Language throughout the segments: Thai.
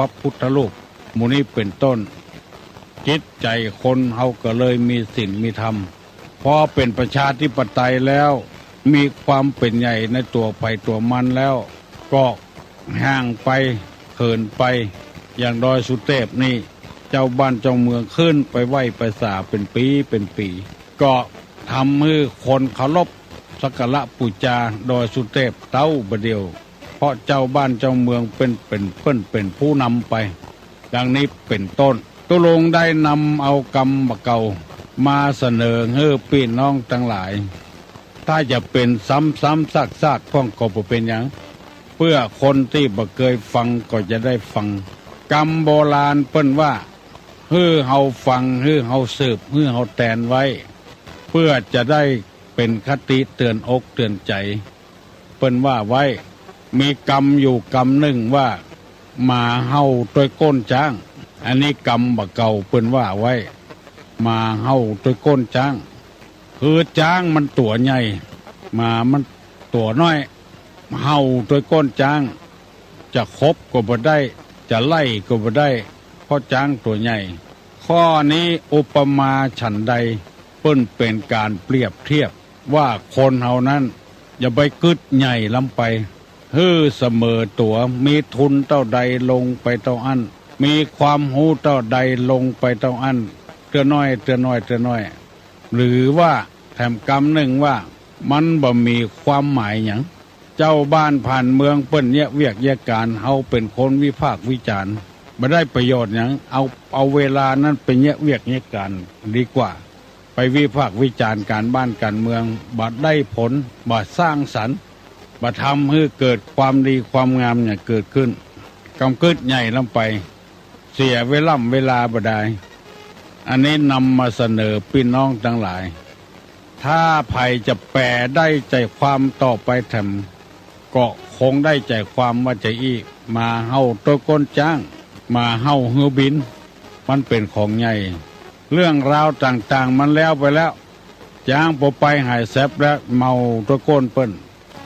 พระพุทธรูปหมู่นี้เป็นต้นจิตใจคนเฮาก็เลยมีศีลมีธรรมพอเป็นประชาธิปไตยแล้วมีความเป็นใหญ่ในตัวไปตัวมันแล้วก็ห่างไปเขินไปอย่างดอยสุเทพนี่เจ้าบ้านเจ้าเมืองขึ้นไปไหว้ไปสาเป็นปีก็ทำให้คนเคารพสักการะบูชาดอยสุเทพเต้าบเดียวเพราะเจ้าบ้านเจ้าเมืองเป็นผู้นำไปดังนี้เป็นต้นตุลงได้นำเอากรรมเก่ามาเสนอให้พี่น้องทั้งหลายถ้าจะเป็นซ้ำซากพ้องก็บ่เป็นอย่างเพื่อคนที่บ่เคยฟังก็จะได้ฟังกรรมโบราณเปิ้นว่าฮื้อเฮาฟังฮื้อเฮาสืบฮื้อเฮาแตนไว้เพื่อจะได้เป็นคติเตือนอกเตือนใจเปิ้นว่าไว้มีกรรมอยู่กรรมหนึ่งว่าหมาเห่าตัวก้นจ้างอันนี้กรรมบ่เก่าเปิ้นว่าไว้หมาเห่าตัวก้นจ้างคือจ้างมันตัวใหญ่หมามันตัวน้อยเห่าตัวก้นจ้างจะคบก็บ่ได้จะไล่ก็บ่ได้เพราะจ้างตัวใหญ่ข้อนี้อุปมาฉันใดเปิ้นเป็นการเปรียบเทียบว่าคนเฮานั้นอย่าไปกึดใหญ่ลำไปฮื้อเสมอตัวมีทุนเท่าใดลงไปเท่าอันมีความรู้เท่าใดลงไปเท่าอันเตือนน้อยหรือว่าแถมกรรมหนึ่งว่ามันบ่มีความหมายหยังเจ้าบ้านผ่านเมืองเปิ้นเนี่ยเวียกแยกการเฮาเป็นคนวิพากษ์วิจารณ์บ่ได้ประโยชน์หยังเอาเวลานั้นไปเนี่ยเวียกแยกการดีกว่าไปวิพากษ์วิจารณ์การบ้านการเมืองบ่ได้ผลบ่สร้างสรรค์บ่ทำให้เกิดความดีความงามเนี่ยเกิดขึ้นกำกึดใหญ่ลงไปเสียเวลาบ่ได้อันนี้นำมาเสนอพี่น้องทั้งหลายถ้าใครจะแปลได้ใจความต่อไปทำก็คงได้ใจความว่าจะอีมาเฮาตัวก้นจ้างมาเฮาฮือบินมันเป็นของใหญ่เรื่องราวต่างๆมันแล้วไปแล้วจ้างบ่ไปหายแซบและเมาตัวก้นเปิ้น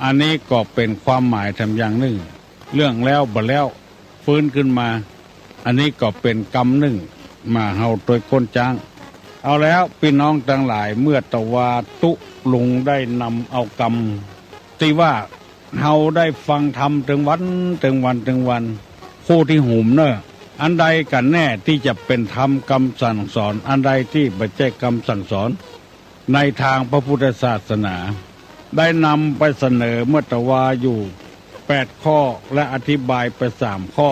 อันนี้ก็เป็นความหมายทำอย่างหนึ่งเรื่องแล้วบ่แล้วฟื้นขึ้นมาอันนี้ก็เป็นกรรมหนึ่งมาเฮาตัวก้นจ้างเอาแล้วพี่น้องทั้งหลายเมื่อตะวาตุลุงได้นำเอากรรมที่ว่าเฮาได้ฟังธรรมถึงวันคู่ที่หุมเนอะอันใดกันแน่ที่จะเป็นธรรมคำสั่งสอนอันใดที่บ่ใช่คำสั่งสอนในทางพระพุทธศาสนาได้นำไปเสนอเมื่อตะวาอยู่8ข้อและอธิบายไป3ข้อ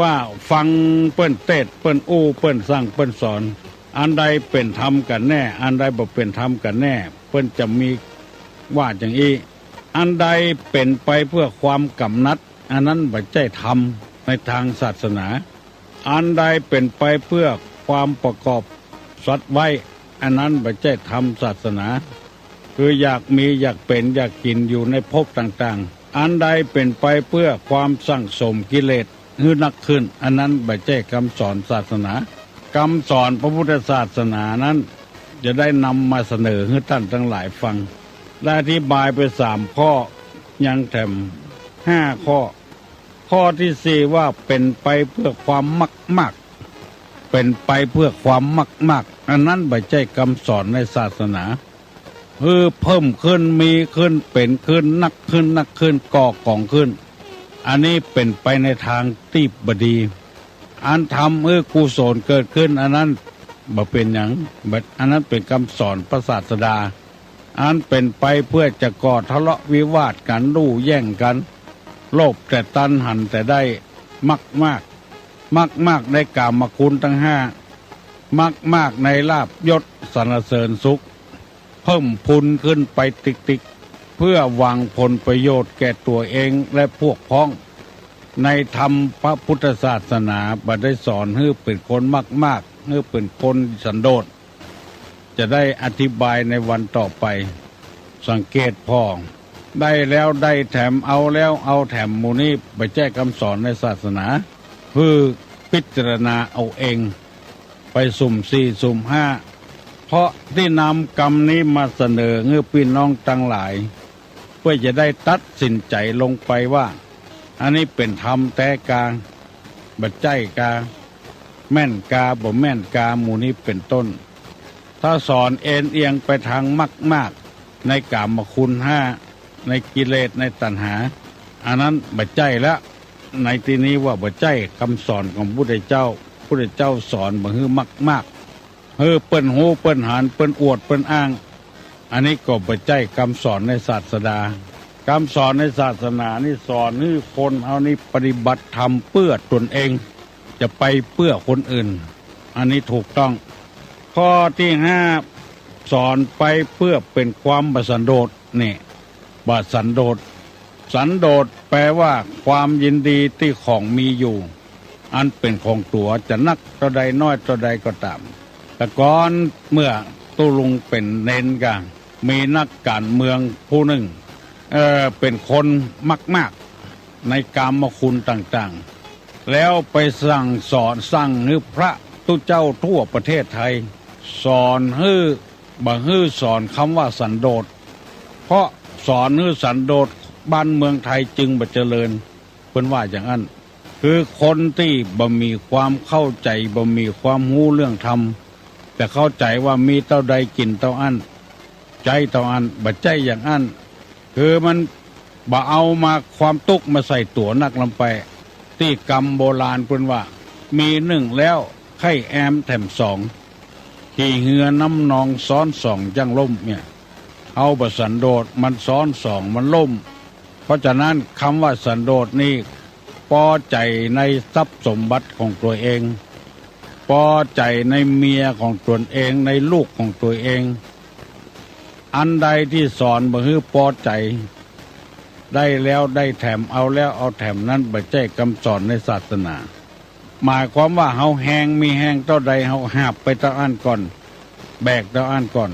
ว่าฟังเปิ้นเทศน์เปิ้นอู้เปิ้นสั่งเปิ้นสอนอันใดเป็นธรรมกันแน่อันใดบ่เป็นธรรมกันแน่เปิ้นจะมีว่าอย่างนี้อันใดเป็นไปเพื่อความกำนัดอันนั้นบ่ใช่ธรรมในทางศาสนาอันใดเป็นไปเพื่อความประกอบสัตว์ไว้อันนั้นบ่ใช่ธรรมศาสนาคืออยากมีอยากเป็นอยากกินอยู่ในภพต่างๆอันใดเป็นไปเพื่อความสั่งสมกิเลสให้หนักขึ้นอันนั้นบ่ใช่คำสอนศาสนาคำสอนพระพุทธศาสนานั้นจะได้นำมาเสนอให้ท่านทั้งหลายฟังและอธิบายไป3ข้อยังแถม5ข้อข้อที่4ว่าเป็นไปเพื่อความมากเป็นไปเพื่อความมากอันนั้นไม่ใช่คำสอนในศาสนาเพิ่มขึ้นมีขึ้นเป็นขึ้นนักขึ้นก่อกองขึ้นอันนี้เป็นไปในทางที่บดีอันทำกุศลเกิดขึ้นอันนั้นบ่เป็นหยังอันนั้นเป็นคำสอนพระศาสดาอันเป็นไปเพื่อจะก่อทะเลาะวิวาทกันรู้แย่งกันโลภแต่ตัณหันแต่ได้มากในกามคุณทั้ง5มากในลาภยศสรรเสริญสุขเพิ่มพูนขึ้นไปติ๊กเพื่อหวังผลประโยชน์แก่ตัวเองและพวกพ้องในธรรมพระพุทธศาสนาบ่ได้สอนให้เป็นคนมากให้เป็นคนสันโดษจะได้อธิบายในวันต่อไปสังเกตพ้องได้แล้วได้แถมเอาแล้วเอาแถมหมู่นี้บ่ใช่คำสอนในศาสนาเพื่อพิจารณาเอาเองไปสุ่ม4สุ่ม5เพราะที่นำกรรมนี้มาเสนอให้พี่น้องทั้งหลายเพื่อจะได้ตัดสินใจลงไปว่าอันนี้เป็นธรรมแต่กลาง บัดใจกาแม่นกาบ่แม่นกาหมู่นี้เป็นต้นถ้าสอนเอ็นเอียงไปทางมากๆในกามคุณห้าในกิเลสในตัณหาอันนั้นบัดใจแล้วในที่นี้ว่าบัดใจคำสอนของพระพุทธเจ้าสอนบ่ฮื้อมากๆเฮ้อเปิ้นหูเปิ้นหานเปิ้นอวดเปิ้นอ้างอันนี้ก็บัดใจคำสอนในศาสดาคำสอนในศาสนานี่สอนให้คนเอานี่ปฏิบัติธรรมเพื่อตนเองจะไปเพื่อคนอื่นอันนี้ถูกต้องข้อที่ห้าสอนไปเพื่อเป็นความบัสันโดษนี่บัสันโดษสันโดษแปลว่าความยินดีที่ของมีอยู่อันเป็นของตัวจะนักเท่าใดน้อยเท่าใดก็ตามแต่ก่อนเมื่อตุลุงเป็นเน้นกันมีนักการเมืองผู้หนึ่งเป็นคนมากๆในกามคุณต่างๆแล้วไปสั่งสอนสั่งให้พระตุเจ้าทั่วประเทศไทยสอนให้สอนคำว่าสันโดษเพราะสอนให้สันโดษบ้านเมืองไทยจึงบ่เจริญเพิ่นว่าอย่างนั้นคือคนที่บ่มีความเข้าใจบ่มีความรู้เรื่องธรรมแต่เข้าใจว่ามีเท่าใดกินเท่าอันใจเท่าอันบ่ใจอย่างอันคือมันบ่เอามาความตุกมาใส่ตัวนักลำไปที่กรรมโบราณเพิ่นว่ามีหนึ่งแล้วไข่แอมแถมสองขี่เหือน้ำนองซ้อนสองจังล่มเนี่ยเอาบ่สันโดษมันซ้อนสองมันล่มเพราะฉะนั้นคำว่าสันโดษนี่พอใจในทรัพย์สมบัติของตัวเองพอใจในเมียของตนเองในลูกของตัวเองอันใดที่สอนบ่ฮื้อพอใจได้แล้วได้แถมเอาแล้วเอาแถมนั้นบ่ใช่คำสอนในศาสนาหมายความว่าเฮาแหงมีแหงเท่าใดเฮาหาบไปเท่าอันก่อนแบกเท่าอันก่อน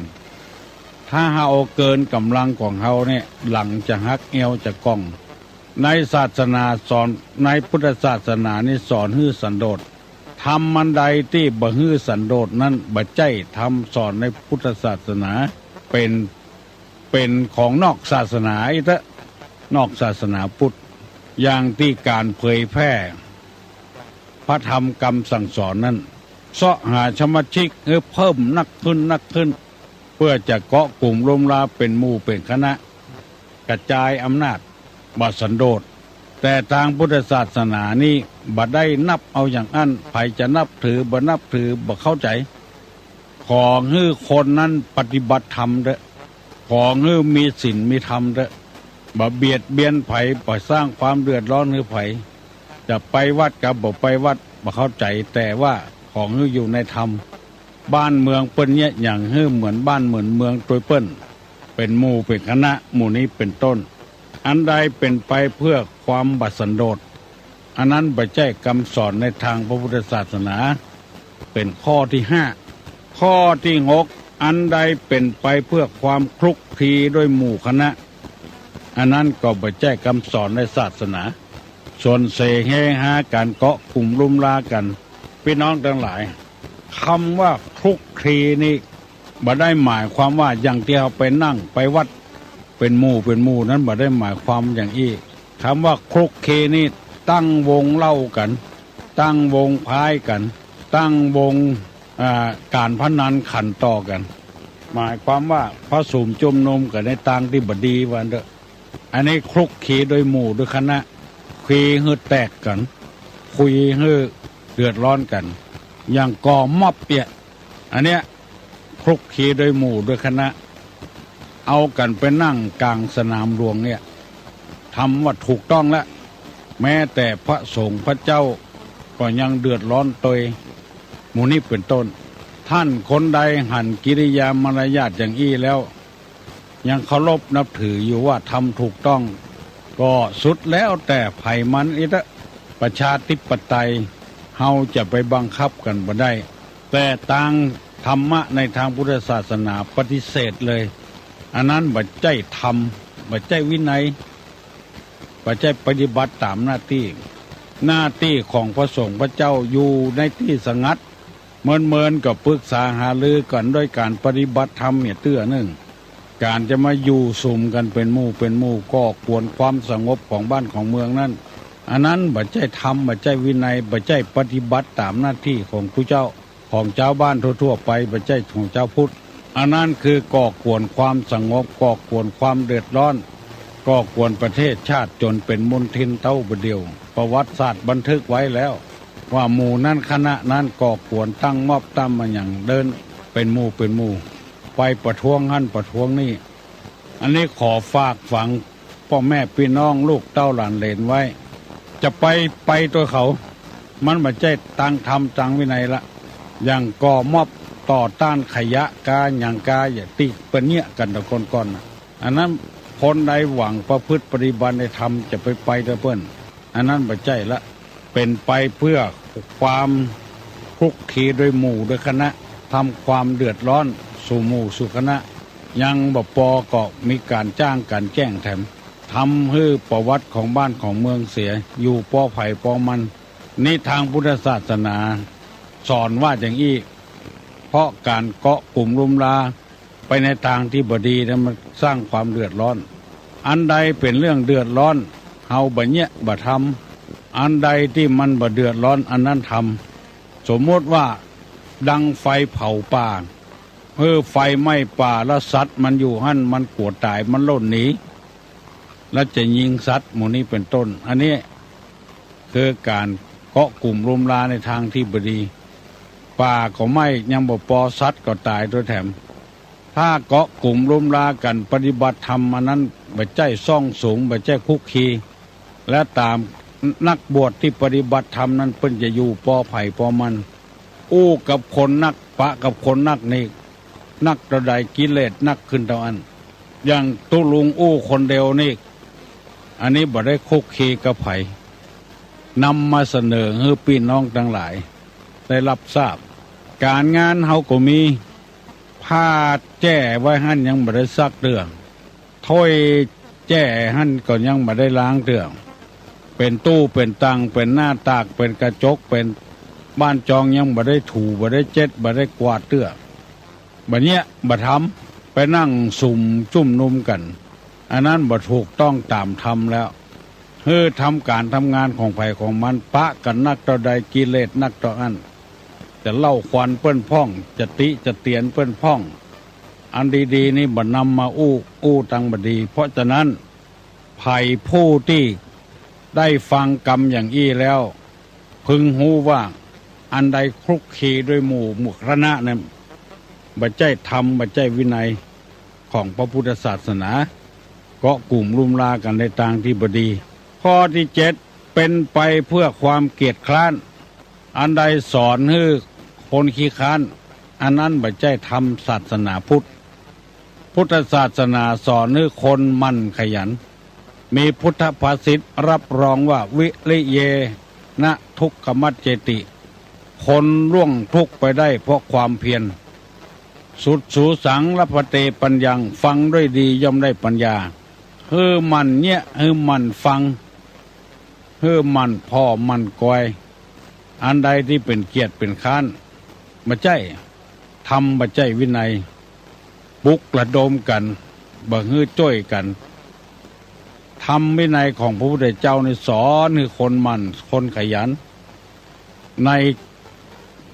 ถ้าเฮาเกินกำลังของเฮาเนี่ยหลังจะหักเอวจะกล้องในศาสนาสอนในพุทธศาสนานี่สอนฮื้อสันโดษทำมันใดที่บ่ฮื้อสันโดษนั้นบ่ใช่ทำสอนในพุทธศาสนาเป็นของนอกศาสนาอีกแล้วนอกศาสนาพุทธอย่างที่การเผยแพร่พระธรรมคำสั่งสอนนั้นเสาะหาสมาชิกเพิ่มนักขึ้นเพื่อจะเกาะกลุ่มรวมลาเป็นหมู่เป็นคณะกระจายอำนาจบัดสันโดษแต่ทางพุทธศาสนานี่บัดได้นับเอาอย่างอั้นไผจะนับถือบ่นับถือบ่เข้าใจของฮื้อคนนั้นปฏิบัติธรรมเด้อของฮื้อมีศีลมีธรรมเด้อบ่เบียดเบียนไผบ่สร้างความเดือดร้อนให้ไผจะไปวัดกับบ่ไปวัดบ่เข้าใจแต่ว่าของฮื้ออยู่ในธรรมบ้านเมืองเปิ้นเนี่ยอย่างฮื้อเหมือนบ้านเหมือนเมืองตัวเปิ้นเป็นหมู่เป็นคณะหมู่นี้เป็นต้นอันใดเป็นไปเพื่อความบัดสันโดษอันนั้นบ่ใช่คำสอนในทางพระพุทธศาสนาเป็นข้อที่ห้าข้อที่หกอันใดเป็นไปเพื่อความคลุกคลีด้วยหมู่คณะอันนั้นก็บ่ใช่คำสอนในศาสนาส่วนเสแห่หาการเกาะกลุ่มรุมลากันพี่น้องทั้งหลายคำว่าคลุกคลีนี่บ่ได้หมายความว่าอย่างที่เราไปนั่งไปวัดเป็นหมู่นั้นบ่ได้หมายความอย่างอี้คำว่าคลุกคลีนี่ตั้งวงเล่ากันตั้งวงพายกันตั้งวงการพนันขันต่อกันหมายความว่าพระสูมจุ่มนมกันในต่างที่บดีวันเด้ออันนี้คลุกคลีโดยหมู่โดยคณะคุยให้แตกกันคุยให้เดือดร้อนกันอย่างก่อม็อบเนี่ยอันเนี้ยคลุกคลีโดยหมู่โดยคณะเอากันไปนั่งกลางสนามหลวงเนี่ยทำว่าถูกต้องแล้วแม้แต่พระสงฆ์พระเจ้าก็ยังเดือดร้อนตัวหมู่นี้เป็นต้นท่านคนใดหันกิริยามารยาทอย่างอี้แล้วยังเคารพนับถืออยู่ว่าทำถูกต้องก็สุดแล้วแต่ไผมันอีกประชาธิปไตยเฮาจะไปบังคับกันบ่ได้แต่ทางธรรมะในทางพุทธศาสนาปฏิเสธเลยอันนั้นบ่ใช่ธรรมบ่ใช่วินัยบ่ใช่ปฏิบัติตามหน้าที่ของพระสงฆ์พระเจ้าอยู่ในที่สงัดเมินกับปรึกษาหารือกันด้วยการปฏิบัติธรรมเนี่ยเตื้อหนึ่งการจะมาอยู่สุมกันเป็นหมู่ก็กวนความสงบของบ้านของเมืองนั้น อันนั้นบัจใจธรรมบัจใจวินัยบัจใจปฏิบัติตามหน้าที่ของผู้เจ้าของเจ้าบ้านทั่วๆไปบัจใจของเจ้าพุทธอันนั้นคือก่อกวนความสงบก่อกวนความเดือดร้อนก่อกวนประเทศชาติจนเป็นมลทินเต้าบเดียวประวัติศาสตร์บันทึกไว้แล้วว่าหมู่นั้นคณะนั้นก่อกวนตั้งมอบตั้มมาอย่างเดินเป็นหมู่ไปประท้วงหั่นประท้วงนี่อันนี้ขอฝากฝังพ่อแม่พี่น้องลูกเต้าหลานเหลนไว้จะไปตัวเขามันไม่ใช่ตั้งธรรมตั้งวินัยละอย่างก่อมอบต่อต้านขยะกาอย่างกาอย่าติเปนเนี่ยกันตะคนก่อนอันนั้นคนใดหวังประพฤติปฏิบัติในธรรมจะไปตะเปิ้นอันนั้นไม่ใช่ละเป็นไปเพื่อความคลุกคลีโดยหมู่โดยคณะทำความเดือดร้อนสู่หมู่สู่คณะยังบ่ปอก็มีการจ้างการแจ้งแถมทำให้ประวัติของบ้านของเมืองเสียอยู่ปอไผ่ปอมันนี่ทางพุทธศาสนาสอนว่าอย่างอี้เพราะการเกาะกลุ่มรุมลาไปในทางที่บดีนั้นมันสร้างความเดือดร้อนอันใดเป็นเรื่องเดือดร้อนเฮาบ่เนี่ยบ่ทำอันใดที่มันบ่เดือดร้อนอันนั้นทำสมมติว่าดังไฟเผาป่าไฟไหม้ป่าแล้วสัตว์มันอยู่หั่นมันกลัวตายมันล่นหนีแล้วจะยิงสัตว์หมู่นี้เป็นต้นอันนี้คือการเกาะกลุ่มรุมลาในทางที่บดีป่าก็ไหม้ยังบ่พอสัตว์ก็ตายด้วยแถมถ้าเกาะกลุ่มรุมลากันปฏิบัติธรรมอันนั้นบ่ใจซ่องสูงบ่ใจคุกคีและตามนักบวชที่ปฏิบัติธรรมนั้นเพิ่นจะอยู่ปอไผ่ปอมันอู้กับคนนักปะกับคนนักนี่นักตระใดกิเลสนักขึ้นเท่าอันอย่างตุลุงอู้คนเดียวนี่อันนี้บ่ได้คุกคีกับไผ่นำมาเสนอให้พี่น้องทั้งหลายได้รับทราบการงานเฮาก็มีผ้าแจ้ไว้หั่นยังบ่ได้ซักเรื่องถ้วยแจ้หั่นก็ยังบ่ได้ล้างเรื่องเป็นตู้เป็นตังเป็นหน้าตากเป็นกระจกเป็นบ้านจองยังบ่ได้ถูบ่ได้เจ็ดบ่ได้กวาดเตื้อบัดเนี้ยบ่ทำไปนั่งสุ่มจุ่มนุมกันอันนั้นบ่ถูกต้องตามธรรมแล้วทำการทำงานของไผของมันปะกันนักต่อใดกิเลสนักต่ออันจะเล่าควันเปิ้นพ่องจะติจะเตียนเปิ้นพ่องอันดีๆนี่บ่นำมาอู้ตังบ่ดีเพราะฉะนั้นไผ่ผู้ที่ได้ฟังกรรมอย่างอี้แล้วพึงหูว่าอันใดคลุกคลีด้วยหมู่คณะเนี่ยบ่ใจธรรมบ่ใจวินัยของพระพุทธศาสนาเกาะกลุ่มรุมลากันในทางที่บดีข้อที่7เป็นไปเพื่อความเกียจคร้านอันใดสอนให้คนขี้ค้านอันนั้นบ่ใจธรรมศาสนาพุทธศาสนาสอนให้คนมั่นขยันมีพุทธภาษิตรับรองว่าวิริเยนะทุกขมัจเจติคนล่วงทุกข์ไปได้เพราะความเพียรสุดสูสังละพเตปัญญังฟังด้วยดีย่อมได้ปัญญามันเนี่ยมันฟังมันพ่อมันกอยอันใดที่เป็นเกียรติเป็นค้านบ่ใจทำบ่ใจวินัยบุกระดมกันบ่จ้อยกันทำวินัยของพระพุทธเจ้าในสอนให้คนมันคนขยันใน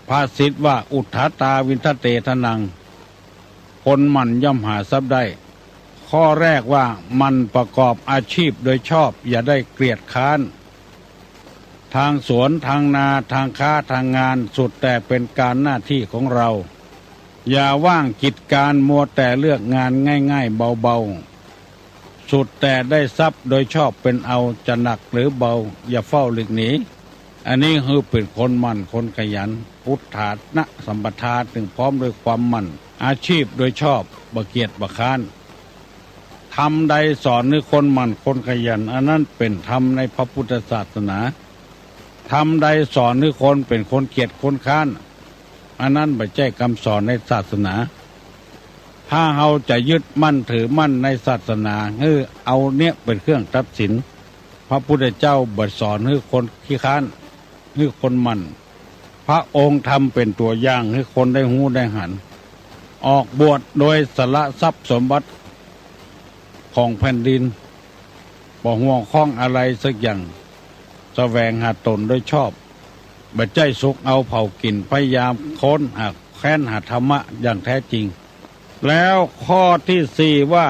ภาษิตว่าอุทธาตาวินทเตทนังคนมันย่อมหาทรัพย์ได้ข้อแรกว่ามันประกอบอาชีพโดยชอบอย่าได้เกลียดค้านทางสวนทางนาทางค้าทางงานสุดแต่เป็นการหน้าที่ของเราอย่าว่างกิจการมัวแต่เลือกงานง่ายๆเบาๆสุดแต่ได้ทรัพย์โดยชอบเป็นเอาจะหนักหรือเบาอย่าเฝ้าหลีกหนีอันนี้คือเป็นคนมั่นคนขยันพุทธานะสัมปทาถึงพร้อมด้วยความมั่นอาชีพโดยชอบบ่เกียจบ่ค้านธรรมใดสอนให้คนมั่นคนขยันอันนั้นเป็นธรรมในพระพุทธศาสนาธรรมใดสอนให้คนเป็นคนเกียจคนค้านอันนั้นบ่ใช่คำสอนในศาสนาถ้าเราจะยึดมั่นถือมั่นในศาสนาเอาเนี่ยเป็นเครื่องตัดสินพระพุทธเจ้าบ่สอนให้คนขี้ค้านให้คนมั่นพระองค์ทำเป็นตัวอย่างให้คนได้หูได้หันออกบวชโดยสละทรัพย์สมบัติของแผ่นดินบ่ห่วงข้องอะไรสักอย่าง แสวงหาตนโดยชอบบัดใจสุกเอาเผากินพยายามค้นหาแค้นหาธรรมะอย่างแท้จริงแล้วข้อที่สี่ว่า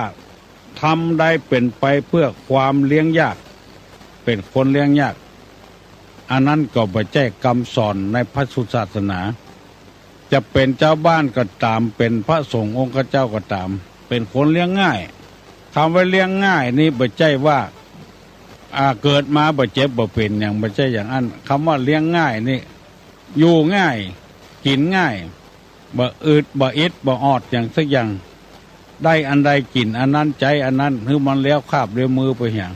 ทำได้เป็นไปเพื่อความเลี้ยงยากเป็นคนเลี้ยงยากอันนั้นก็บัดใจคำสอนในพระพุทธศาสนาจะเป็นเจ้าบ้านก็ตามเป็นพระสงฆ์องค์เจ้าก็ตามเป็นคนเลี้ยงง่ายคำว่าเลี้ยงง่ายนี่บัดใจว่าเกิดมาบ่เจ็บบ่เป็นอย่างบ่ใช่อย่างนั้นคำว่าเลี้ยงง่ายนี่อยู่ง่ายกินง่ายบ่อืดบ่อิดบ่ออดอย่างสักอย่างได้อันใดกินอันนั้นใจอันนั้นคือมันแล้วคาบเรียวมือไปอย่าง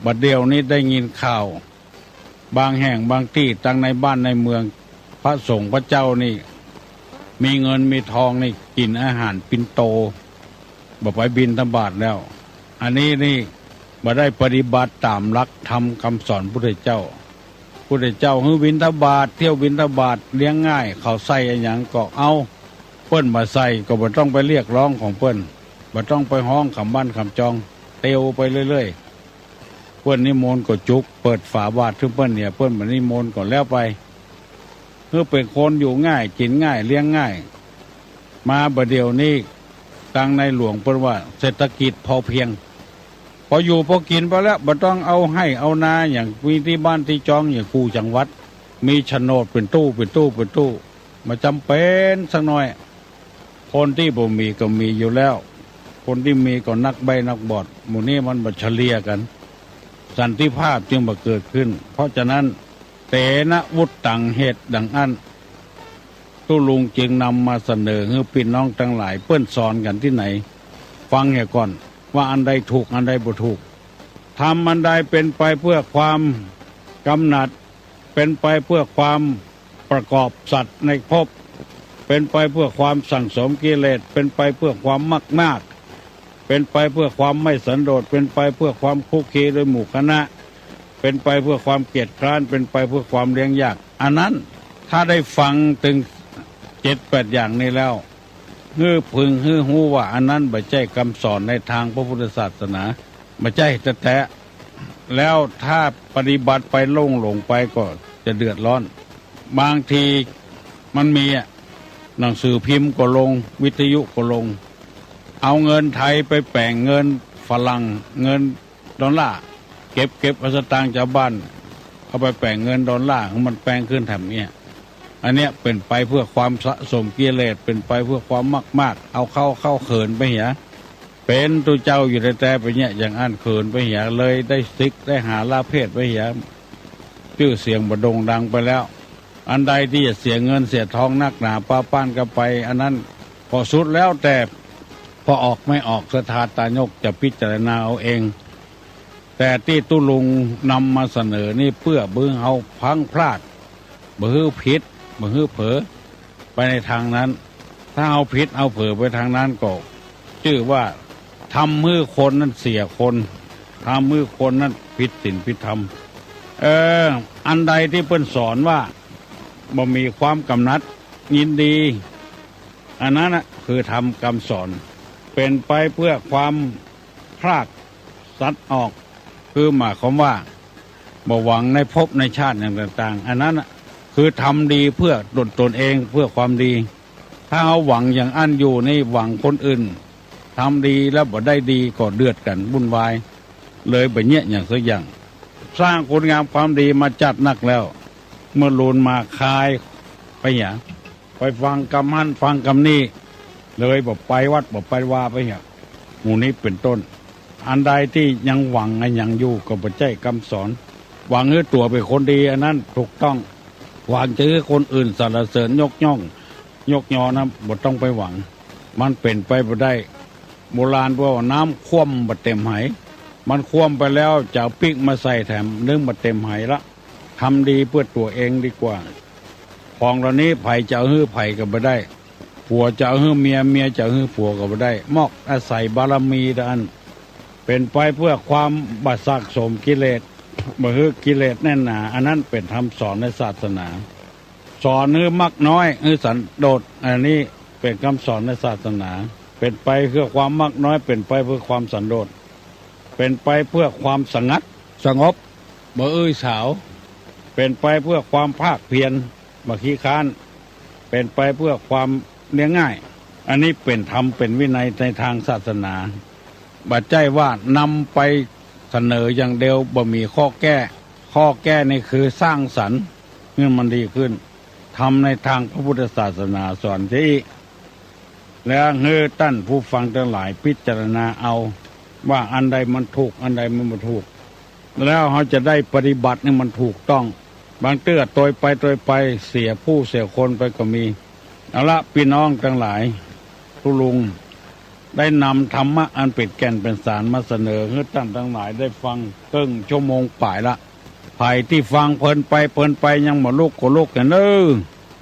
บัดเดียวนี้ได้ยินข่าวบางแห่งบางที่ตั้งในบ้านในเมืองพระสงฆ์พระเจ้านี่มีเงินมีทองนี่กินอาหารปิ่นโตบ่ไปบิณฑบาตแล้วอันนี้นี่มาได้ปฏิบัติตามหลักธรรมคำสอนพุทธเจ้าฮือบิณฑบาตเที่ยวบิณฑบาตเลี้ยงง่ายเขาใส่อย่างก็เอาเปิ้นมาใส่ก็บ่ต้องไปเรียกร้องของเปิ้นบ่ต้องไปห้องคำบ้านคำจองเตียวไปเรื่อยๆเปิ้นนิมนต์ก็จุกเปิดฝาบาตรถึงเปิ้นเนี่ยเปิ้นมานิมนต์ก็แล้วไปคือเป็นคนอยู่ง่ายกินง่ายเลี้ยงง่ายมาบัดเดี๋ยวนี้ตั้งในหลวงเปิ้นว่าเศรษฐกิจพอเพียงพออยู่พอกินไปแล้วบ่ต้องเอาให้เอานาอย่างมีที่บ้านที่จองอย่างกูจังหวัดมีโฉนดเป็นตู้มาจำเป็นสักหน่อยคนที่บ่มีก็มีอยู่แล้วคนที่มีก็นักใบนักบอดหมู่นี้มันบ่เฉลี่ยกันสันติภาพจึงบ่เกิดขึ้นเพราะฉะนั้นเตนะวุตตังเหตุดังอันตุลุงจึงนำมาเสนอให้พี่น้องทั้งหลายเปิ้นสอนกันที่ไหนฟังให้ก่อนว่าอันใดถูกอันใดบ่ถูกทำอันใดเป็นไปเพื่อความกำหนัดเป็นไปเพื่อความประกอบสัตว์ในภพเป็นไปเพื่อความสั่งสมกิเลสเป็นไปเพื่อความมากเป็นไปเพื่อความไม่สันโดษเป็นไปเพื่อความคุกคีโดยหมู่คณะเป็นไปเพื่อความเกียจคร้านเป็นไปเพื่อความเลี้ยงยากอันนั้นถ้าได้ฟังถึง7-8อย่างนี้แล้วฮือพึงฮือหูว่าอันนั้นบ่ใช่คำสอนในทางพระพุทธศาสนาบ่ใช่แท้ๆแล้วถ้าปฏิบัติไปหลงไปก็จะเดือดร้อนบางทีมันมีหนังสือพิมพ์ก็ลงวิทยุก็ลงเอาเงินไทยไปแปลงเงินฝรั่งเงินดอลลาร์เก็บเอาสตางค์ชาวบ้านเอาไปแปลงเงินดอลลาร์มันแปลงขึ้นแถมเนี่ยอันเนี้ยเป็นไปเพื่อความสะสมกิเลสเป็นไปเพื่อความมากเอาเข้าเขินไปเหียเป็นตัวเจ้าอยู่แต่ไปเนี่ยอย่างอันเขินไปเหียเลยได้ซิกได้หาลาเพศไปเหียชื่อเสียงบ่โด่งดังไปแล้วอันใดที่จะเสียเงินเสียทองนักหนาป้าป้านกันไปอันนั้นพอสุดแล้วแต่พอออกไม่ออกสถาตายกจะพิจารณาเอาเองแต่ที่ตุลุงนำมาเสนอนี่เพื่อบื้อเฮาพังพลาดบื้อผิดบื้อเผลอไปในทางนั้นถ้าเอาผิดเอาเผลอไปทางนั้นก็ชื่อว่าทำมือคนนั้นเสียคนทำมือคนนั้นผิดศีลผิดธรรมอันใดที่เพิ่นสอนว่าบ่มีความกำนัดยินดีอันนั้นนะคือทำคำสอนเป็นไปเพื่อความพรากสัตว์ออกคือหมายความว่าบ่หวังในภพในชาติอย่างต่างๆอันนั้นคือทำดีเพื่อตนเองเพื่อความดีถ้าเอาหวังอย่างอันอยู่ในหวังคนอื่นทำดีแล้วบ่ได้ดีก็เดือดกันวุ่นวายเลยแบบเนี้ยอย่างสักอย่างสร้างคุณงามความดีมาจัดนักแล้วเมื่อลูนมาคายไปอย่างไปฟังกรรมหันฟังกรรมนี้เลยบอกไปวัดบอกไปว่าไปอย่างหมู่นี้เป็นต้นอันใดที่ยังหวังยังอยู่ก็บ่ใช่คำสอนหวังให้ตัวเป็นคนดีอันนั้นถูกต้องหวังจะให้คนอื่นสรรเสริญยกย่องยกยอนะบ่ต้องไปหวังมันเป็นไปบ่ได้โบราณว่าน้ำคว่ำบ่เต็มไหมันคว่ำไปแล้วจะเอาปิ๊กมาใส่แถมนึ่งบ่เต็มไหละทำดีเพื่อตัวเองดีกว่าของเหล่านี้ไผ่จะฮื้อไผ่ก็บ่ได้ผัวจะฮื้อเมียเมียจะฮื้อผัวก็บ่ได้มอกอาศัยบารมีดันเป็นไปเพื่อความบัดซักสมกิเลสบ่ฮื้อกิเลสแน่นหนาอันนั้นเป็นคำสอนในศาสนาสอนฮื้อมักน้อยฮื้อสันโดษอันนี้เป็นคำสอนในศาสนาเป็นไปเพื่อความมักน้อยเป็นไปเพื่อความสันโดษเป็นไปเพื่อความสงัดสงบ บ่เอ้ยสาวเป็นไปเพื่อความภาคเพียรบ่ขี้ค้านเป็นไปเพื่อความเลี้ยงง่ายอันนี้เป็นธรรมเป็นวินัยในทางศาสนาบัดใจว่านำไปเสนออย่างเดียวบ่มีข้อแก้ข้อแก้นี่คือสร้างสรรค์เมื่อมันดีขึ้นทำในทางพระพุทธศาสนาสอนที่แล้วเฮือตั้นผู้ฟังทั้งหลายพิจารณาเอาว่าอันใดมันถูกอันใดมันไม่ถูกแล้วเขาจะได้ปฏิบัติให้มันถูกต้องบางเตื้อโดยไปเสียผู้เสียคนไปก็มีเอาละพี่น้องทั้งหลายทุลุงได้นำธรรมะอันเป็นแก่นเป็นสารมาเสนอให้ท่านทั้งหลายได้ฟังครึ่งชั่วโมงป่ายละไผ่ที่ฟังเพลินไปยังหมดลูกก็ลูกกัน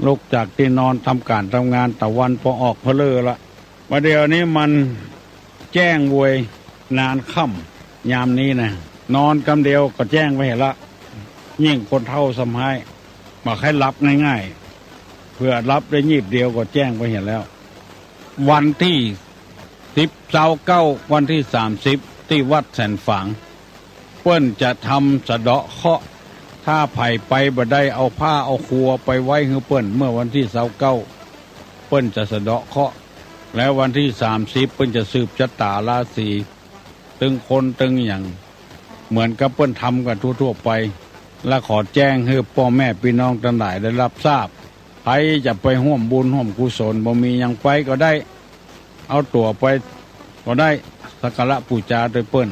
ลุกจากที่นอนทำการทำงานตะวันพอออกเพลอละประเดี๋ยวนี้มันแจ้งเวยนานค่ำยามนี้นะนอนกำเดียวก็แจ้งไว้เห็นละยิ่งคนเท่าสมัยบอกให้รับง่ายๆเพื่อรับได้ยีบเดียวก็แจ้งไว้เห็นแล้ววันที่10/9วันที่30ที่วัดแสนฝางเปิ้นจะทำสะเดาะเคราะห์ถ้าไผ่ไปบ่ได้เอาผ้าเอาครัวไปไว้ให้เปิ้นเมื่อวันที่29เปิ้นจะสะเดาะเคราะห์แล้ววันที่30เปิ้นจะสืบชะตาราศีตึงคนตึงอย่างเหมือนกับเปิ้นทำกันทั่วๆไปและขอแจ้งให้พ่อแม่พี่น้องทั้งหลายได้รับทราบใครจะไปร่วมบุญร่วมกุศลบ่มีหยังไปก็ได้เอาตั๋วไปก็ได้สักการะบูชาโดยเปิ้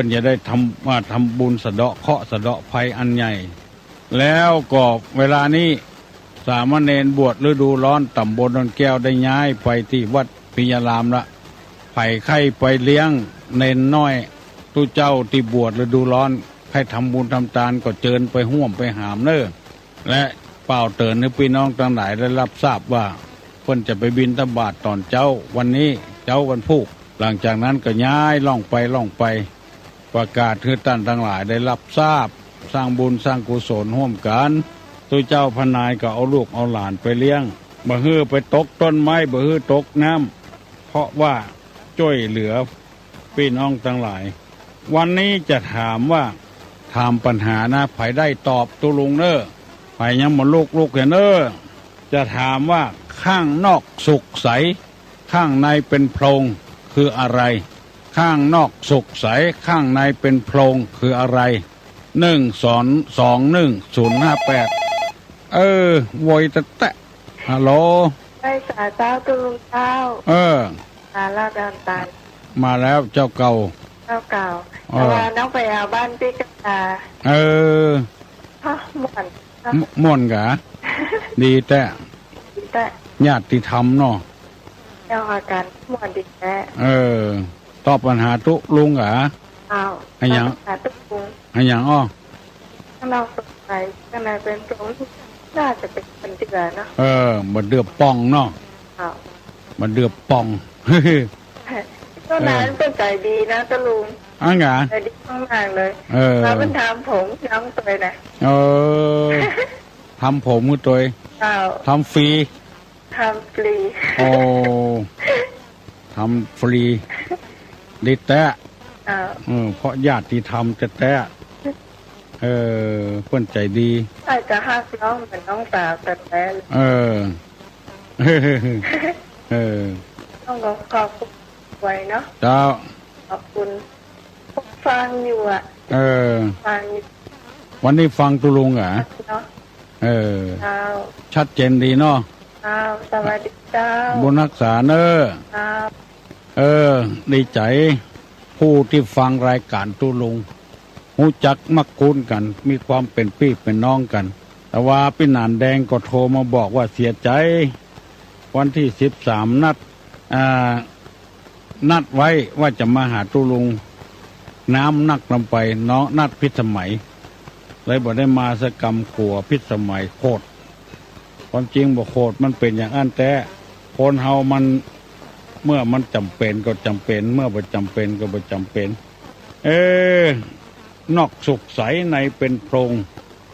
นจะได้ทำบุญสะเดาะเคราะห์สะเดาะภัยอันใหญ่แล้วก็เวลานี้สามเณรบวชฤดูร้อนตำบลดอนแก้วได้ย้ายไปที่วัดปิยารามละไผ่ไข่ไปเลี้ยงเนนน้อยตู้เจ้าที่บวชฤดูร้อนให้ทำบุญทำทานก็เจิญไปห่วมไปหามและเป่าเตือนให้พี่น้องทั้งหลายได้รับทราบว่าเพิ่นจะไปบิณฑบาตตอนเจ้าวันนี้เจ้าวันพุธหลังจากนั้นก็ย้ายล่องไปประกาศให้ท่านทั้งหลายได้รับทราบสร้างบุญสร้างกุศลร่วมกันตัวเจ้าพนายก็เอาลูกเอาหลานไปเลี้ยงบ่ฮื้อไปตกต้นไม้บ่ฮื้อตกน้ำเพราะว่าช่วยเหลือพี่น้องทั้งหลายวันนี้จะถามว่าถามปัญหานะไผได้ตอบตุลุงไผยังมาลูกเห็นจะถามว่าข้างนอกสุขใสข้างในเป็นโพรงคืออะไรข้างนอกสุขใสข้างในเป็นโพรงคืออะไร1221058โวยตะฮัลโหลไปสาเจ้าตุลุงเจ้ามาลาดอนตันมาแล้วเจ้าเก่าแต่ว่าน้องไปเอาบ้านพี่กตาม่วนกะดีแต่ญาติธรรมเนาะเอาอาการม่วนดีแท้ตอบปัญหาตุลุงกะปัญหาตุลุงอ้อถ้าเราสงสัยข้างในเป็นตรงน่าจะเป็นบันเดือเนาะบันเดือป่องเนาะบันเดือป่องก็นั้นเป็นใจดีนะตะลุงใจดีมากเลยมาเป็นทำผมย้ำตัวนะทำผมมือตัวทำฟรีทำฟรีดิแตะเพราะญาติทำแตะเพื่อนใจดีอาจจะฮักน้องเหมือนน้องสาวแต่ต้องขอบคุณไว้เนาะเจ้าขอบคุณฟังอยู่ฟังวันนี้ฟังตุลุงเหรอชัดเจนดีเนาะสวัสดีเจ้าบุญรักษาดีใจผู้ที่ฟังรายการตุลุงหูจักมักคุ้นกันมีความเป็นพี่เป็นน้องกันแต่ว่าพี่หนานแดงก็โทรมาบอกว่าเสียใจวันที่13นัดไว้ว่าจะมาหาตุลุงน้ำนักลำไปน้องนัดพิสมัยเลยบอกได้มาสกรรมขัวพิสมัยโคตรความจริงบอกโคตรมันเป็นอย่างอันแต่คนเฮามันเมื่อมันจำเป็นก็จำเป็นเมื่อบ่จำเป็นก็บ่จำเป็นนอกสุขใสในเป็นโพรง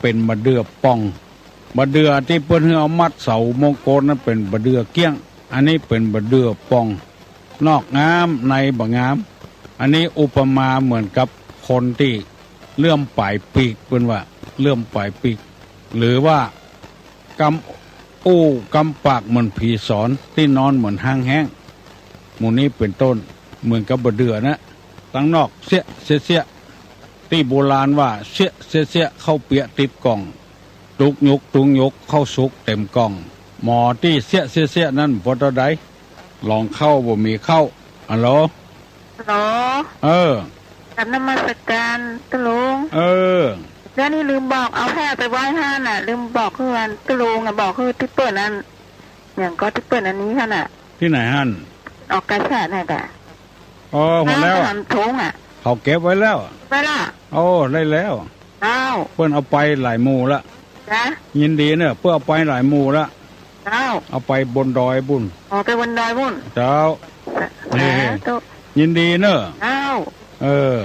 เป็นมะเดื่อป่องมะเดื่อที่เพิ่นเอามัดเสามงคลนั้นเป็นมะเดื่อเกี้ยงอันนี้เป็นมะเดื่อป่องนอกงามในบ่งามอันนี้อุปมาเหมือนกับคนที่ เลื่อมปลายปีกเป็นว่าเลื่อมปลายปีกหรือว่ากำอู้กำปากเหมือนผีสอนที่นอนเหมือนห้างแห้งหมู่นี้เป็นต้นเหมือนกับบเดือนะตั้งนอกเสียเสียเสียที่โบราณว่าเสียเสียเสียเข้าเปียติดกล่องตุกยกเข้าสุกเต็มกล่องหมอที่เสียเสียเสียนั่นพอตอใดลองเข้าบ่มีเข้าอัลโหลกับนมัสการตะลุงแล้วนี่ลืมบอกเอาแพร่ไปไหว้ห้าน่ะลืมบอกเพื่อนตะลุงอ่ะบอกคือที่เปิดนั่นอย่างก็ที่เปิดอันนี้ค่ะน่ะที่ไหนฮั่นออกกระแสน่ะแต่หมดแล้วถุงอ่ะเขาเก็บไว้แล้วไปละได้แล้วเพื่อนเอาไปหลายหมู่ละยินดีเนี่ยเพื่อเอาไปหลายหมู่ละเอาไปบนดอยบุญไปบนดอยบุญเจ้านี่ยินดีเนอะ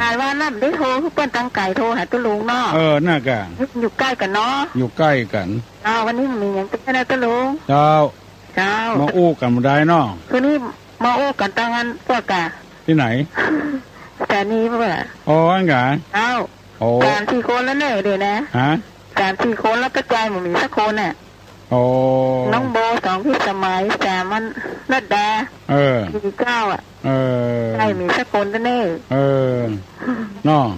ถ่ายว่านั่นได้โทรเพื่อนตั้งไก่โทรหาตุลุงเนาะน่ากะอยู่ใกล้กันเนาะอยู่ใกล้กันวันนี้มีอย่างเป็นนะตุลุงเจ้ามาอู้กันมาได้เนาะคือนี่มาอู้กันตั้งงั้นพวกกะที่ไหนแต่นี้เปล่าอันกะ3-4 คนแล้วเนี่ยเดี๋ยวนะ3-4 คนแล้วก็ใจมันมีสักคนน่ะน้องโบ2พี่สมัย3มันนัดดา9อ่ะใช่มีสักคนแน่น้อง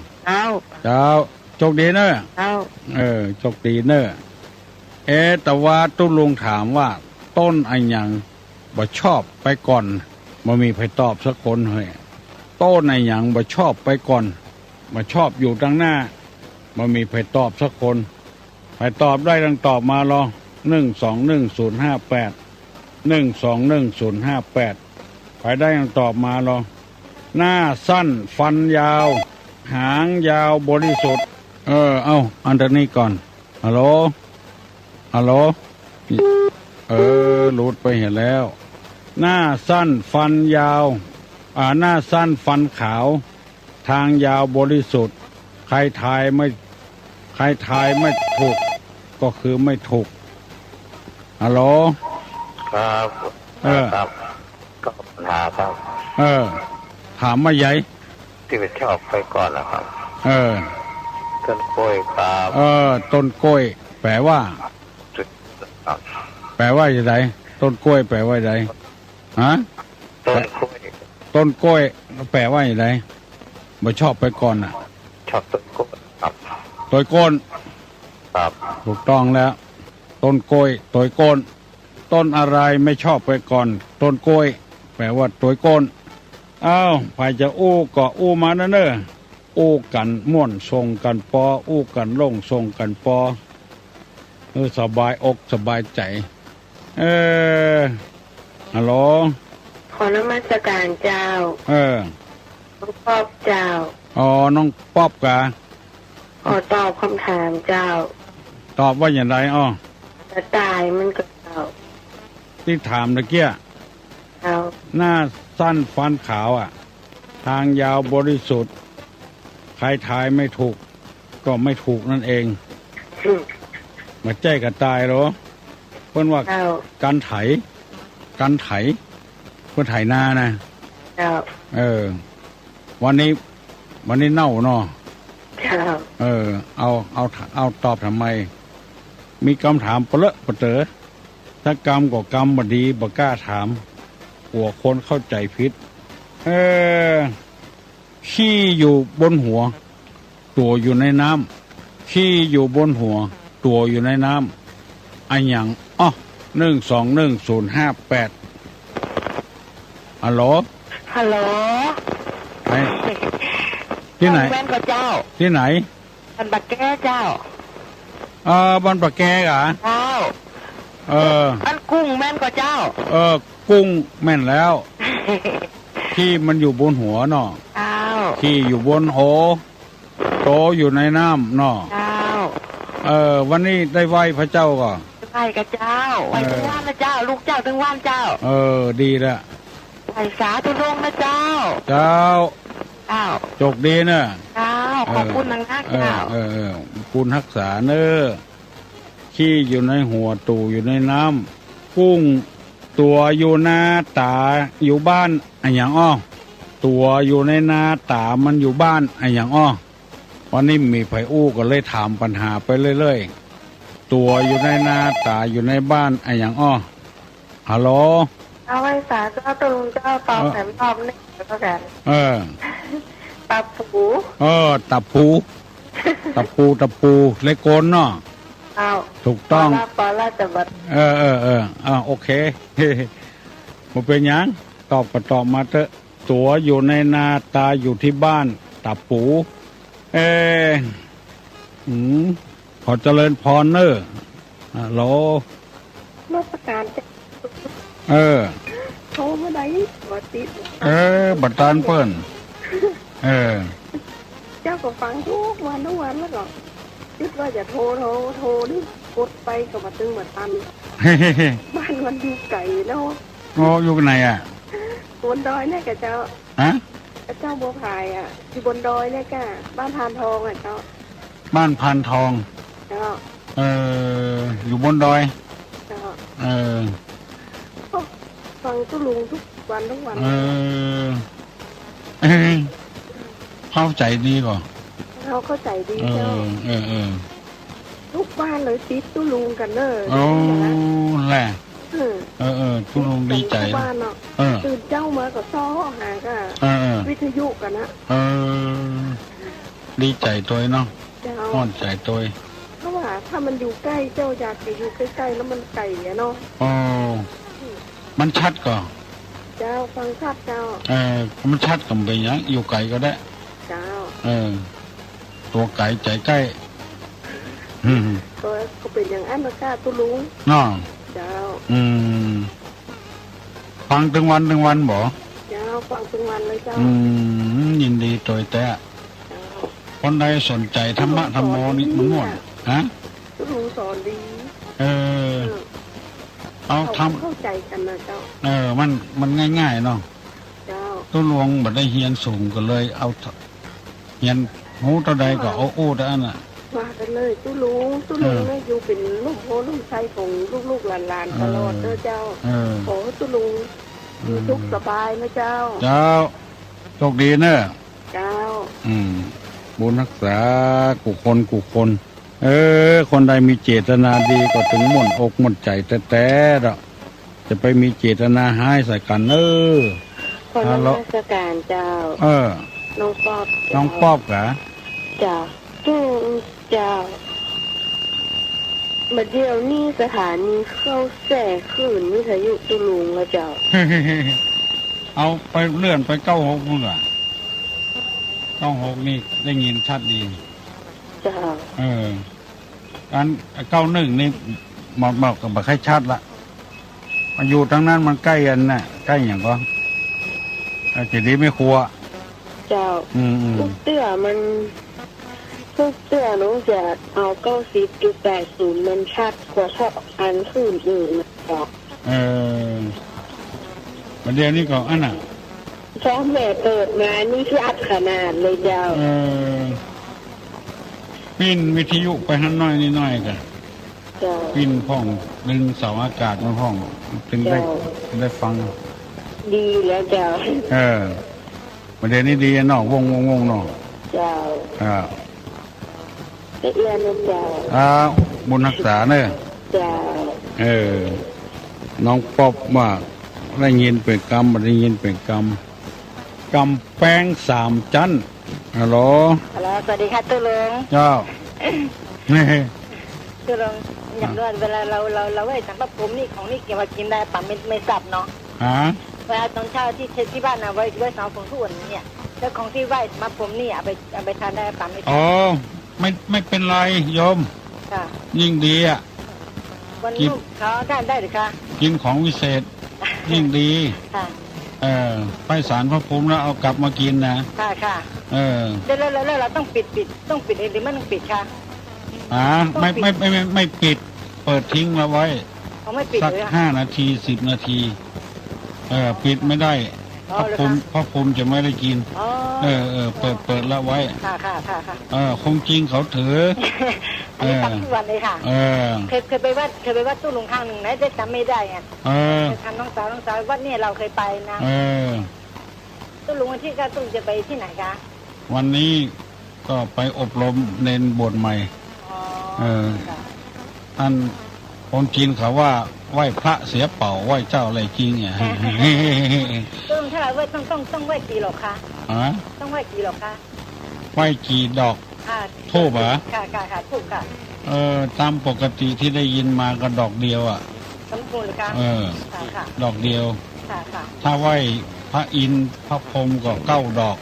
เจ้าโชคดีเนอะโชคดีเนอะแต่ว่าตุ้ลุงถามว่าต้นอันยังบ่ชอบไปก่อนบ่มีใครตอบสักคนเฮ้ยต้นอันยังบ่ชอบไปก่อนบ่ชอบอยู่ดังหน้าบ่มีใครตอบสักคนใครตอบได้ดังตอบมาลอง1210058 1210058ไปได้ยังตอบมาลองหน้าสั้นฟันยาวหางยาวบริสุทธิ์อันนี้ก่อนฮัลโหลหลุดไปเห็นแล้วหน้าสั้นฟันยาวหน้าสั้นฟันขาวทางยาวบริสุทธิ์ใครทายไม่ถูกก็คือไม่ถูกฮัลโหลครับครับก็ถามครับถามมาใหญ่ที่ไปชอบไปก่อนนะครับต้นกล้วยครับต้นกล้วยแปลว่าอย่างไรต้นกล้วยแปลว่าอย่างไรฮะต้นกล้วยแปลว่าอย่างไรบ่ชอบไปก่อนชอบต้นกล้วยครับต้นก้นครับถูกต้องแล้วต้นกล้วยต้นก้นต้นอะไรไม่ชอบไปก่อนต้นกล้วยแปลว่าต้นก้นใครจะอู้ก็อู้มาเนอะอู้กันม่วนทรงกันปออู้กันล่งทรงกันปอสบายอกสบายใจฮัลโหลขอนมัสการเจ้าน้องป๊อบเจ้าน้องป๊อบกะขอตอบคำถามเจ้าตอบว่าอย่างไรจะตายมันก็เจ้าที่ถามตะเกียหน้าสั้นฟันขาวทางยาวบริสุทธิ์ใครทายไม่ถูกก็ไม่ถูกนั่นเองมาแจ้กันตายหรอเพื่อนว่าการไถเพื่อไถนานะวันนี้เน่าเนาะเอาตอบทำไมมีคำถามเปลอะเปเต๋อถ้ากรรมก็กรรมบดีบ่กล้าถามหัวคนเข้าใจผิดขี้อยู่บนหัวตัวอยู่ในน้ำขี้อยู่บนหัวตัวอยู่ในน้ำอันอย่าง1210058ฮัลโหลที่ไหนแม่นก็เจ้าที่ไหนบันปะแก้เจ้าบันปะแก้เหรอเจ้าอันกุ้งแม่นก็เจ้ากุ้งแม่นแล้วที่มันอยู่บนหัวเนาะที่อยู่บนโหโตอยู่ในน้ำเนาะวันนี้ได้ไหว้พระเจ้าก่อนไหว้กับเจ้าไหว้ทั้งว่านนะเจ้าลูกเจ้าทั้งว่านเจ้าดีละไหว้สาธุลงนะเจ้าโชคดีเนอะขอบคุณนักเจ้าคุณรักษาเนอะขี้อยู่ในหัวตูอยู่ในน้ำกุ้งตัวอยู่หน้าตาอยู่บ้านอันอย่างตัวอยู่ในหน้าตามันอยู่บ้านอันอย่าง วันนี้มีไผอู้ก็เลยถามปัญหาไปเรื่อยๆตัวอยู่ในนาตาอยู่ในบ้านไอ้อย่างอ้อฮัลโหลเอาไว้สาเจ้าตุลุงเจ้าตอบแถมตอบนี่ก็กันตับปูตับปูตับปูเล็กโกนเนาะถูกต้องปลาจะบัดโอเคมันเป็นยังตอบก็ตอบมาเถอะตัวอยู่ในนาตาอยู่ที่บ้านตับปูขอเจริญพรเนอฮัลโหลมาประกาศโทรมาได้บัดติดบัดตานเปิ้นเจ้าก็ฟังทุกวันแล้วก็คิดว่าจะโทรนี่กดไปก็มาตึงมาตันบ้านมันอยู่ไกลแล้วอยู่ไหนอ่ะบนดอยเนี่ยกับเจ้าเจ้าบัวพายอ่ะอยู่บนดอยเนี่ยก้าบ้านพานทองอ่ะเจ้าบ้านพานทองเจ้าอยู่บนดอยเจ้าฟังตุลุงทุกวันเข้าใจดีก่อนเขาเข้าใจดีเจ้าทุกบ้านเลยติดตุลุงกันเนอะแหละตุลุงดีใจบ้านเนาะตื่นเจ้ามาก็ซ้อหาก็วิทยุกันนะดีใจตัวเนาะห้อนใจตัวเพราะว่าถ้ามันอยู่ใกล้เจ้าอยากจะอยู่ใกล้ๆแล้วมันไกลเนาะมันชัดก่อนเจ้าฟังชัดเจ้ามันชัดกับไปยังอยู่ไกลก็ได้เจ้าตัวไกลใจใกล้ก็เป็นอย่างอันกาตุลุงเนาะเจ้าฟังถึงวันบ่เจ้าฟังถึงวันเลยเจ้ายินดีตัวแต่คนใดสนใจธรรมะธรรมโมนี่มันม่วนตุลุงสอนดีเอาทำเข้าใจกันนะเจ้ามันง่ายๆเนาะเจ้าตัวหลวงบัดได้เฮียนสูงก็เลยเอาเฮียนหูตัวใดก็เอาอู้แต่อันน่ะมากันเลยตุลุงเนี่ยอยู่เป็นลูกโพลูกชายของลูกๆหลานๆตลอดเด้อเจ้าขอตุลุงอยู่ทุกสบายนะเจ้าโชคดีเนอะเจ้าบุญรักษากุคนคนใดมีเจตนาดีก็ถึงหม่นอกหม่นใจแต่จะไปมีเจตนาให้ใส่กันคนราชการเจ้าน้องป๊อบเหรอเจ้าเจ้ามาเดี๋ยวนี้สถานีเข้าแส่ขืนวิทยุตุลุงแล้วเจ้าเอาไปเลื่อนไป96นู่นอ่ะ96นี่ได้ยินชัดดีเจ้าอัน91นี่หมอกกับบักให้ชัดละมาอยู่ทั้งนั้นมันใกล้กันน่ะใกล้อย่างก็จะดีไม่ครัวเจ้าทุกเตื้อน้องจะเอา90.80มันชัดกว่าชอบอันอื่นนะเจ้าประเดี๋ยวนี้ก็อันน่ะช่องแม่เปิดมานี่คืออัดขนาดเลยเจ้าปิ้นวิทยุไปหันน้อยกันปิ้นพ่องดึงเสาอากาศมาพ่องถึงได้ฟังดีแล้วเจ้าประเด็นนี้ดีเนาะวงเนาะเจ้าเรียนเจ้าบุญรักษาเนอะเจ้าน้องป๊อบว่าได้ยินเป็นกรรมได้ยินเป็นกรรมแป้ง3 จันฮัลโหลสวัสดีค่ะตุลุงเจ้าตุลุงอย่างด้วยเวลาเราไว้สังกัดผมนี่ของนี่เก็บมากินได้ป่ะไม่สับเนาะเวลาตอนเช้าที่บ้านนะไว้สาวของทุกวันเนี่ยแล้วของที่ไหว้มาผมนี่เอาไปทานได้ป่ะไม่เป็นไรโยมยิ่งดีอ่ะวันนี้เขาได้หรือคะกินของวิเศษยิ่งดีไปศาลพระภูมิแล้วเอากลับมากินนะค่ะแล้วเราต้องปิดต้องปิดหรือไม่ต้องปิดคะไม่ปิดเปิดทิ้งเราไว้สัก5 นาที10 นาทีปิดไม่ได้พระภูมิจะไม่ได้กินเปิดแล้วไว้ค่ะคงจริงเขาถืออันนี้ทำทุกวันเลยค่ะเคยไปวัดตู้ลุงข้างหนึ่งนะได้จำไม่ได้ไงทำน้องสาววัดเนี่ยเราเคยไปนะตู้ลุงวันที่ตู้จะไปที่ไหนคะวันนี้ ก็ไปอบรมเน้นบวชใหม่ อ๋อ อันคนจีนเขาว่าไหว้พระเสียเป่าไหว้เจ้าอะไรจริงเนี่ย ต้องถ้าไหว้ต้องไหว้กี่หรอกคะ ฮะ ต้องไหว้กี่หรอกคะ ไหว้กี่ดอก ค่ะ ทูบเหรอ ค่ะทูบค่ะ ตามปกติที่ได้ยินมาก็ดอกเดียวอ่ะ สมบูรณ์เลยคะค่ะ ดอกเดียว ค่ะ ถ้าไหว้พระอินทร์พระพรหมก็9 ดอก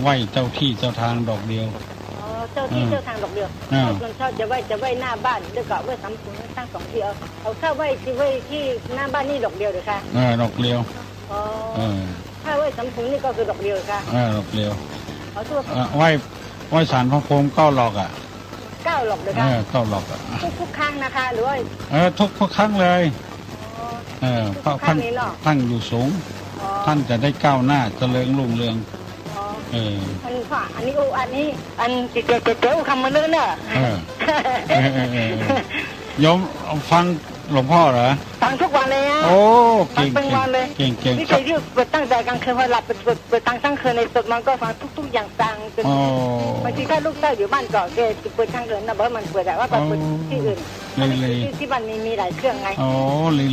ไหว้เจ้าที่เจ้าทางดอกเดียว อ๋อเจ้าที่เจ้าทางดอกเดียวคนชอบจะไหว้หน้าบ้านแล้วก็ไหว้สามปุ่นตั้ง2 ที่เอาถ้าไหว้ที่หน้าบ้านนี่ดอกเดียวเลยค่ะ ดอกเดียว อ๋อถ้าไหว้สามปุ่นนี่ก็คือดอกเดียวค่ะ ดอกเดียว เอาตัวไหว้ศาลพระพรหม9 ดอกอ่ะ 9 หลอกเลยค่ะ 9 ดอกอ่ะ ทุกครั้งนะคะหรือว่า ทุกครั้งเลยเพราะท่านตั้งอยู่สูง ท่านจะได้ก้าวหน้าเจริญรุ่งเรืองอันนี้ติดเจ๋อคำมันเนื้อเนี่ยโยมฟังหลวงพ่อเหรอฟังทุกวันเลยอ่ะโอ้เก่งไม่ใช่ที่เปิดตั้งแต่กลางคืนพอหลับเปิดตั้งคืนในสดมันก็ฟังทุกอย่างฟังจนบางทีถ้าลูกเต้าอยู่บ้านก่อนแกเปิดทั้งคืนนะเพราะมันเปิดแต่ว่าเปิดที่อื่นที่บ้านมีหลายเครื่องไงโอ้ลี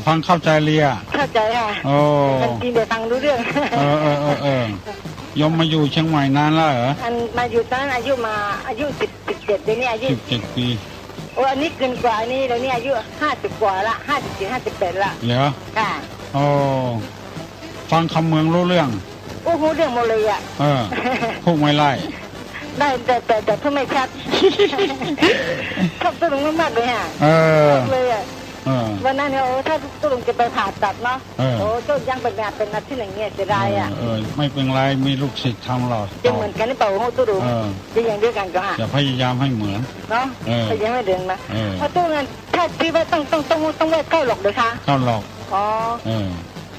ฟังเข้าใจเลยอ่ะเข้าใจค่ะโอ้มันกินเดี๋ยวฟังรู้เรื่องยมมาอยู่เชียงใหม่นานแล้วเหรอมาอยู่ตอนนั้นอายุ17เดี๋ยวนี้อายุ17 ปีโอ้อันนี้เกินกว่านี้เดี๋ยวนี้อายุ50 กว่าละ57 58ละเหรอค่ะโอ้ฟังคำเมืองรู้เรื่องโอ้โหเรื่องหมดเลยอ่ะพูดไม่ไล่ได้แต่พูดไม่ชัดชอบตุ้งมากๆเลยฮะเลยอ่ะวันนั้นเนี่ยโอ้ถ้าตุ้งจะไปผ่าตัดเนาะโอ้เจ้ายังเป็นแบบเป็นอาทิตย์อย่างเงี้ยเสียดายอ่ะไม่เป็นไรมีลูกศิษย์ทำหรอกจะเหมือนกันหรือเปล่าโอ้ตุ้งจะอย่างเดียวกันก็ฮะจะพยายามให้เหมือนเนาะพยายามไม่เดินนะเพราะตุ้งนั้นถ้าที่ว่าต้องไหว้9 หลอกเลยค่ะ9 หลอกอ๋อ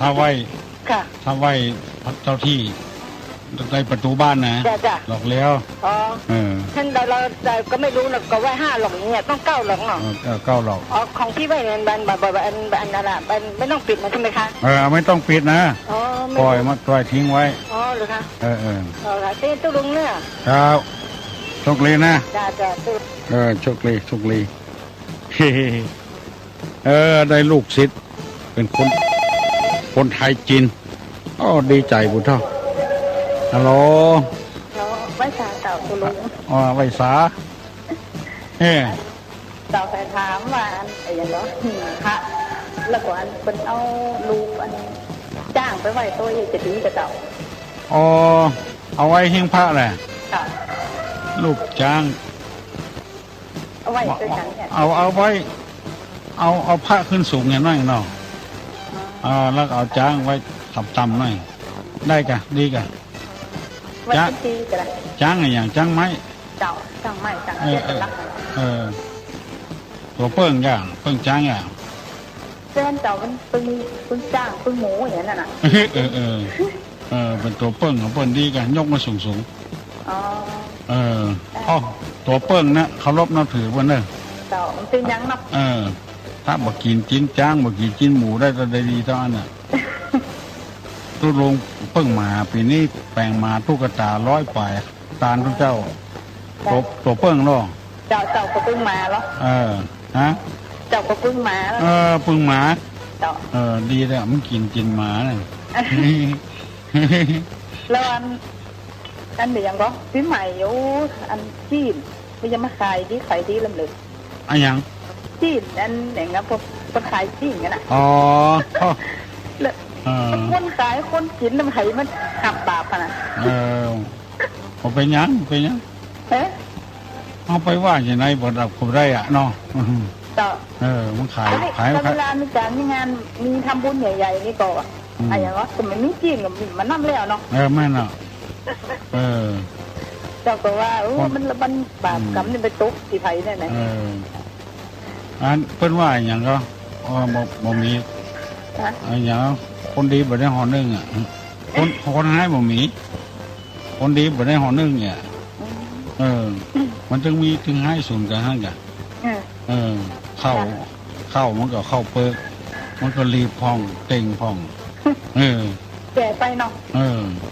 ถ้าไหว้เจ้าที่ในประตูบ้านนะหลอกแล้วท่านเราก็ไม่รู้หรอกก็ว่า5 หลอกเนี่ยต้อง9 หลอกเนาะ9 หลอกของที่ไว้เนี่ยอันนั้นไม่ต้องปิดมันใช่ไหมคะไม่ต้องปิดนะปล่อยทิ้งไว้อ๋อเหรอคะค่ะตุ้ลุงเนี่ยครับโชคดีนะจ้าโชคดีได้ลูกศิษย์เป็นคนไทยจีนดีใจบุญเท่าฮัลโหลไว้สาเต่าตุลุงไว้สาเต่าใส่ถามว่าอะไรอย่างเงี้ยพระแล้วก็เป็นเอาลูกจ้างไปไว้ตัวจะดีกับเต่าเอาไว้หิ้งพระแหละลูกจ้างเอาไว้ด้วยกันเนี่ยเอาไว้เอาพระขึ้นสูงอย่างน้อยเนาะแล้วเอาจ้างไว้ต่ำหน่อยได้กะดีกะจ้างอย่างจ้างไม้จ้างไม้จ้างตัวเปิ้งอย่างเปิ้งจ้างอย่างเส้นเต่ามันปึ้งจ้างปึ้งหมูอย่างนั้นน่ะเป็นตัวเปิ้งของเปิ้งดีกันยกมาสูงตัวเปิ้งนะเขารบนับถือวันเนอะเต่ามันเป็นยังนับถ้าบอกกินจิ้นจ้างบอกกินจิ้นหมูได้ก็ได้ดีเท่านั้นน่ะตู้ลงเพิ่งมาปีนี้แปลงมาตุ๊กตา100 ปลายตาลทุกเจ้าตัวเพิ่งเนาะเจ้าก็เพิ่งมาแล้วฮะเจ้าก็เพิ่งมาแล้วเพิ่งมาดีเลยมันกินหมาเนี่ยแล้วอันเดียวก็ซื้อใหม่อยู่อันจีนมันจะมาขายดีลำลึกอันยังจีนอันอย่างนั้นพวกขายจีนกันนะคนขายคนกินน้ำไหมันขับบาปนะเอาไปยังเอาไปว่าอย่างไรบ่ดับผมได้อ่ะเนาะมันขายเวลามีการมีงานมีทำบุญใหญ่ๆนี่ก็อะไรอย่างเงี้ยแต่มันไม่จริงมันนั่นแล้วเนาะไม่เนาะเจ้าก็ว่ามันบาปกรรมนี่ไปตกที่ไผ่เนี่ยนะอันเพิ่นว่าอย่างก็บ่มีอย่างคนดีบ่ได้ห่อนึ่งอ่ะคนให้บ่มีคนดีบ่ได้ห่อนึ่งเนี่ยมันจึงมีถึงให้ศูนย์กันห้างกันเข้ามันก็เข้าเปิกมันก็รีบพองเต่งพอง แก่ไปเนาะ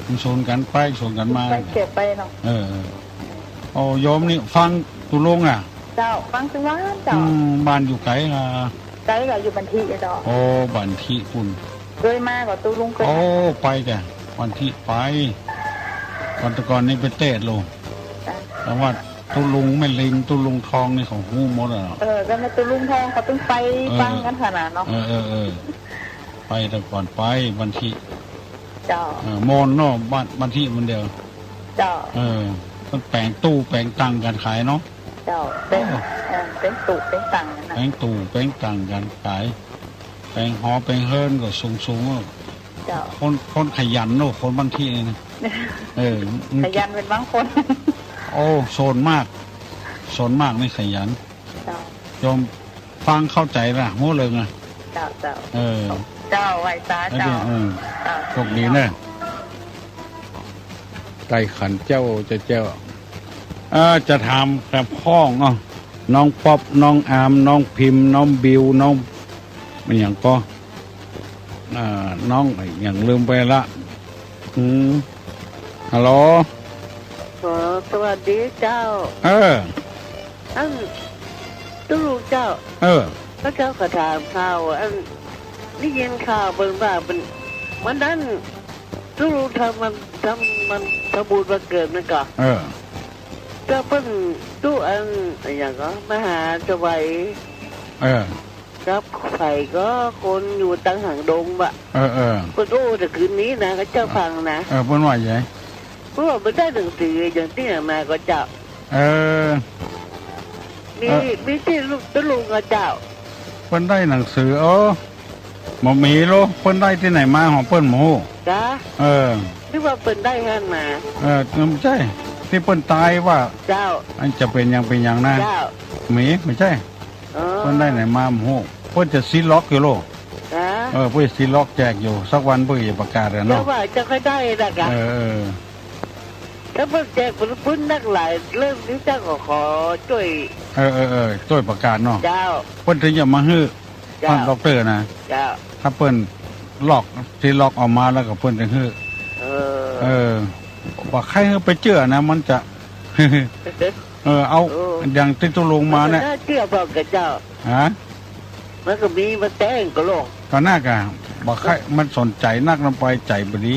มันชนกันไปชนกันมาไปแก่ไปเนาะโอ้โยมนี่ฟังตุลุงอ่ะเจ้าฟังตุว่าเจ้าบ้านอยู่ไกลนะไกลก็อยู่บันทีเจ้าโอ้บันทีปุ่นเคยมากับตุลุงเคยโอ้ไปแกบันทีไปวันตะกอนนี่ไปเตะลงแต่ว่าตุลุงไม่ลิงตุลุงทองนี่ของหูหมดอ่ะก็มาตุลุงทองเขาต้องไปฟังกันขนาดเนาะไปแต่ก่อนไปบันทีเจ้าโมนเนาะบันทีมันเดียวเจ้ามันแปลงตู้แปลงตังกันขายเนาะเจ้าเป็นตู้เป็นตังนะแปลงตู้แปลงตังกันขายแปลงหอแปลงเฮิร์นก็สูงเจ้าคนขยันเนาะคนบันทีนี่ขยันเป็นบางคนโอ้โซนมากไม่ขยันโยมฟังเข้าใจละโม่เลยไงเจ้าเจ้าไหวตาเจ้าโชคดีเนอะไก่ขันเจ้าจะทำแต่พ่องน้องป๊อปน้องอามน้องพิมพ์น้องบิวน้องมันอย่างก็น้องอย่างลืมไปละฮัลโหลสวัสดีเจ้าตู้ลูกเจ้าพระเจ้ากระถามข่าวนี่ยินข่าวเป็นว่าเป็นวันนั้นตู้ลูกทำบุญวันเกิดนั่นก่อนก็เป็นตู้อย่างก็มหาสวัยครับไผ่ก็คนอยู่ตั้งห่างดงบะคนโอ้แต่คืนนี้นะก็เจ้าฟังนะเป็นว่าไงเพราะว่าไม่ได้หนังสืออย่างที่มาก็เจ้ามีที่ลูกตะลุงก็เจ้าเพิ่นได้หนังสือหมอมีโลเพิ่นได้ที่ไหนมาของเพิ่นหมูจ้าที่ว่าเพิ่นได้ท่านมาไม่ใช่ที่เพิ่นตายว่าเจ้าอันจะเป็นอย่างนะเจ้ามีไม่ใช่เพิ่นได้ไหนมาหมูเพิ่นจะซีล็อกอยู่โลเพิ่นซีล็อกแจกอยู่สักวันเพิ่นจะประกาศแล้วเนาะว่าจะค่อยได้ละกันถ้าเพิ่นแจกเพิ่นนักหลายเริ่มนี้เจ้าก็ขอช่วยช่วยประกาศเนาะเจ้าเพิ่นถึงจะมาฮื้อท่านด็อกเตอร์นะเจ้าถ้าเพิ่นซีล็อกออกมาแล้วก็เพิ่นจะฮื้อว่าใครไปเชื่อนะมันจะเอาอย่างที่ตุลงมาเนี่ยเชื่อบอกกับเจ้ามันก็มีมาแต่งก็โลกก็น่ากะบอกใครมันสนใจนักนำไปใจบดี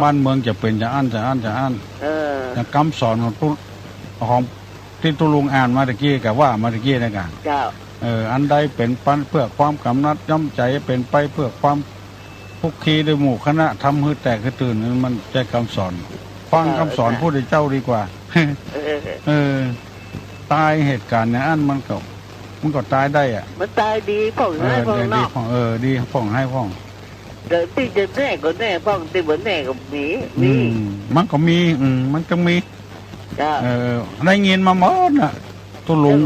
บ้านเมืองจะเป็นจะอั้นอย่างคำสอนของที่ตุลงอ่านมาตะกี้กับว่ามาตะกี้นะกะอันใดเป็นปันเพื่อความกำนัดย่อมใจเป็นไปเพื่อความพุกคีด้วยหมู่คณะทำฮือแตกฮือตื่นมันใจคำสอนฟังคำสอนผู้ใดเจ้าดีกว่าตายเหตุการณ์เนี่ยอันมันก็ตายได้อ่ะมันตายดีพ่องให้พ่องนอกดีพ่องให้พ่องเดี๋ยวที่จะแน่ก็แน่พ่องที่เหมือนแน่ก็มีมันก็มีมันก็มีได้เงินมาหมดน่ะตู้ลุง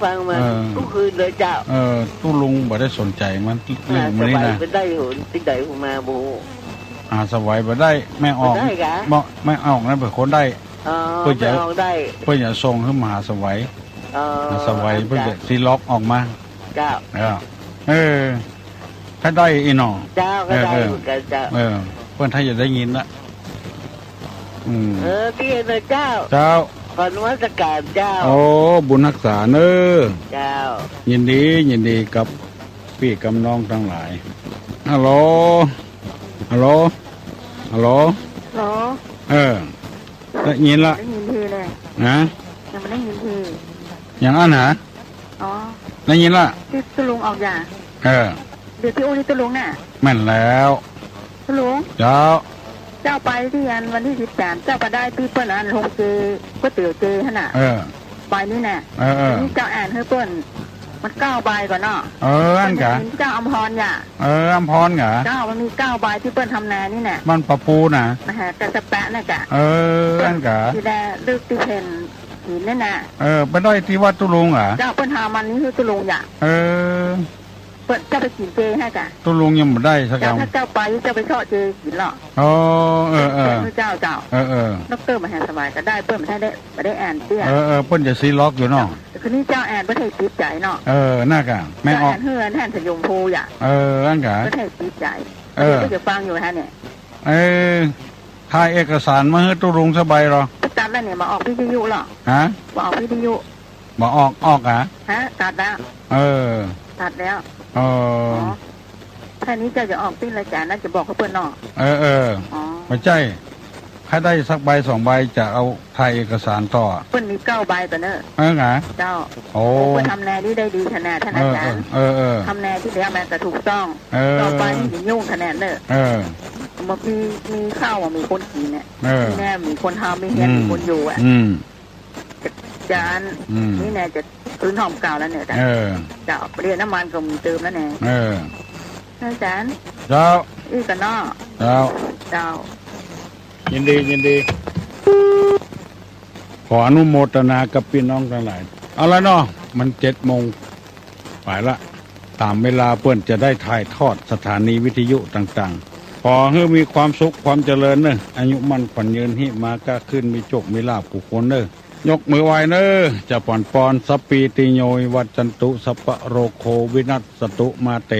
ฟังมาทุกคืนเลยเจ้าตู้ลุงบ่ได้สนใจมันเรื่องมันนี่นะไปได้หุ่นที่ใดหุ่นมาบูสบายบ่ได้ไม่ออกไม่ออกนั่นเป็นคนได้เพื่อจะส่งขึ้นมหาสวัยสวัยเพื่อจะซีล็อกออกมาเจ้าถ้าได้อีหนอเจ้าก็ได้เหมือนกันเจ้าเพื่อนถ้าจะได้ยินละพี่เลยเจ้าขอนวัตการเจ้าโอ้บุญรักษาเนอเจ้ายินดีกับพี่กับน้องทั้งหลายฮัลโหลได้ยินละได้ยินทีเลยนะยังไม่ได้ยินทีอย่างนั้นหรอได้ยินละที่ตุลุงออกอย่างเดี๋ยวพี่โอ้ที่ตุลุงน่ะแม่นแล้วตุลุงเจ้าไปที่วันที่13เจ้าไปได้ที่เปิ้ลอันลงเจก๋วยเตี๋ยวเจขนาดไปนี่แน่นี่เจ้าอ่านให้เปิ้ลมัน9 ใบก่อนเนาะอันกะเจ้าอมพรอย่าอมพรกะเจ้ามันมี9 ใบที่เปิ้ลทำนานี่แน่มันปะปูน่ะกระสแปะน่ะกะอันกะที่ได้ลึกที่เพนหินนั่นน่ะไปได้ที่วัดตุลุงเหรอเจ้าเปิ้ลทำมันนี่คือตุลุงอย่าเปิ้ลเจ้าไปกินเจให้กะตุลุงยังไม่ได้สักอย่างถ้าเจ้าไปเจ้าไปทอดเจกินหรอเจ้าดร.มหาสมัยก็ได้เปิ้ลไม่ได้อ่านเตี้ยเปิ้ลจะซีล็อกอยู่เนาะคืนนี้เจ้าอ่านไม่ได้ติดใจเนาะน่ากะแม่ออกเฮือนแทนสยมพูอย่าอันกะไม่ได้ติดใจก็จะฟังอยู่ฮะเนี่ย ถ่ายเอกสารมาให้ตุรุงสบายหรอตัดแล้วเนี่ยมาออกวิทยุหรอฮะมาออกวิทยุมาออกอ่ะฮะตัดแล้วตัดแล้วแค่นี้จะออกติ้นรายการน่าจะบอกเขาเปิดนอกไม่ใช่ถ้าได้สักใบ2 ใบจะเอาถ่ายเอกสารต่อเปิ้นมี9 ใบต่อเนอะไงเจ้าเปิ้นทำแนวนี้ได้ดีขนาดท่านอาจารย์ทำแนวที่เดียวมันจะถูกต้องต่อไปมียุ่งขนาดเนอะมันมีข้าวมีคนกินเนี่ยแน่มีคนทำมีเงี้ยมีคนอยู่อ่ะจานนี่แน่จะพื้นหอมเก่าแล้วเนี่ยแต่เจ้าเรียนน้ำมันก็มีเติมแล้วเนี่ยอาจารย์เจ้าอีกันเนาะเจ้ายินดีขออนุโมทนากับพี่น้องทั้งหลายเอาละเนาะมัน7 โมงไปละตามเวลาเพื่อนจะได้ถ่ายทอดสถานีวิทยุต่างๆขอให้มีความสุขความเจริญเนอะอายุมั่นขวัญยืนหิมาก็ขึ้นมีโชคมีลาภผู้คนเนอะยกมือไหวเนอะจะปอนสัปปีติโยวัจจันตุสัพพโรโควินัสสตุมาเต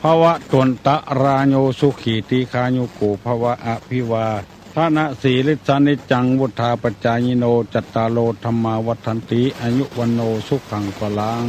ภวะตนตะราโยสุขีติคาโยโกภวะอภิวาทานะสีลิสานิจังวุธาปัจจายโนจัตตาโลธรรมาวัฏันติอายุวันโนสุขังพลัง